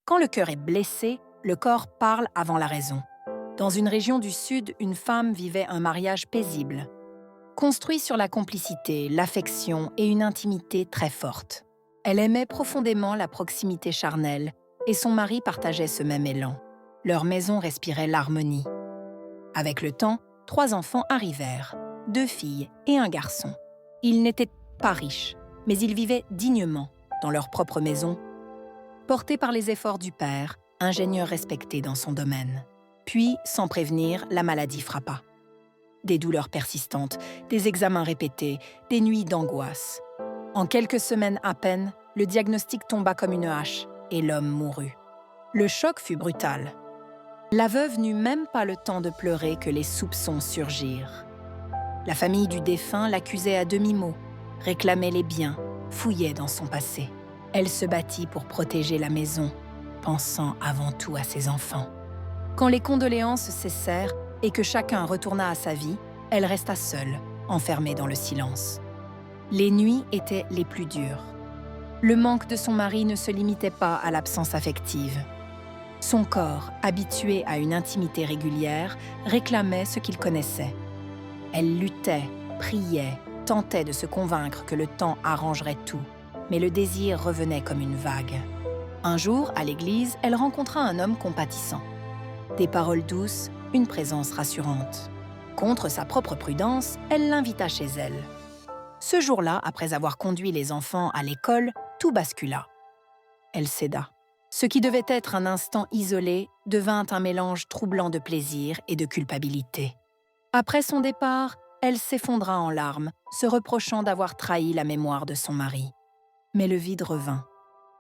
Quand le cœur est blessé, le corps parle avant la raison. Dans une région du Sud, une femme vivait un mariage paisible, construit sur la complicité, l'affection et une intimité très forte. Elle aimait profondément la proximité charnelle et son mari partageait ce même élan. Leur maison respirait l'harmonie. Avec le temps, 3 enfants arrivèrent, 2 filles et un garçon. Ils n'étaient pas riches, mais ils vivaient dignement dans leur propre maison, portés par les efforts du père, ingénieur respecté dans son domaine. Puis, sans prévenir, la maladie frappa. Des douleurs persistantes, des examens répétés, des nuits d'angoisse. En quelques semaines à peine, le diagnostic tomba comme une hache et l'homme mourut. Le choc fut brutal. La veuve n'eut même pas le temps de pleurer que les soupçons surgirent. La famille du défunt l'accusait à demi-mot, réclamait les biens, fouillait dans son passé. Elle se battit pour protéger la maison, pensant avant tout à ses enfants. Quand les condoléances cessèrent et que chacun retourna à sa vie, elle resta seule, enfermée dans le silence. Les nuits étaient les plus dures. Le manque de son mari ne se limitait pas à l'absence affective. Son corps, habitué à une intimité régulière, réclamait ce qu'il connaissait. Elle luttait, priait, tentait de se convaincre que le temps arrangerait tout, mais le désir revenait comme une vague. Un jour, à l'église, elle rencontra un homme compatissant. Des paroles douces, une présence rassurante. Contre sa propre prudence, elle l'invita chez elle. Ce jour-là, après avoir conduit les enfants à l'école, tout bascula. Elle céda. Ce qui devait être un instant isolé devint un mélange troublant de plaisir et de culpabilité. Après son départ, elle s'effondra en larmes, se reprochant d'avoir trahi la mémoire de son mari. Mais le vide revint.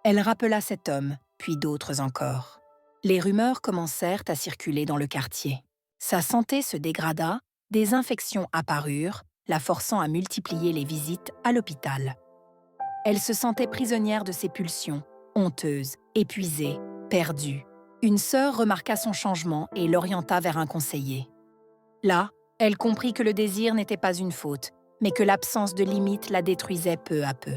Elle rappela cet homme, puis d'autres encore. Les rumeurs commencèrent à circuler dans le quartier. Sa santé se dégrada, des infections apparurent, la forçant à multiplier les visites à l'hôpital. Elle se sentait prisonnière de ses pulsions, honteuse, épuisée, perdue. Une sœur remarqua son changement et l'orienta vers un conseiller. Là, elle comprit que le désir n'était pas une faute, mais que l'absence de limite la détruisait peu à peu.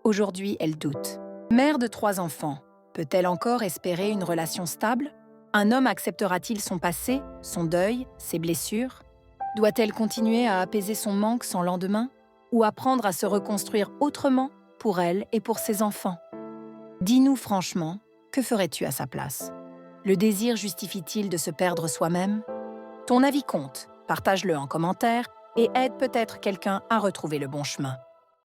Aujourd'hui, elle doute. Mère de 3 enfants, peut-elle encore espérer une relation stable? Un homme acceptera-t-il son passé, son deuil, ses blessures? Doit-elle continuer à apaiser son manque sans lendemain? Ou apprendre à se reconstruire autrement pour elle et pour ses enfants? Dis-nous franchement, que ferais-tu à sa place? Le désir justifie-t-il de se perdre soi-même? Ton avis compte, partage-le en commentaire et aide peut-être quelqu'un à retrouver le bon chemin.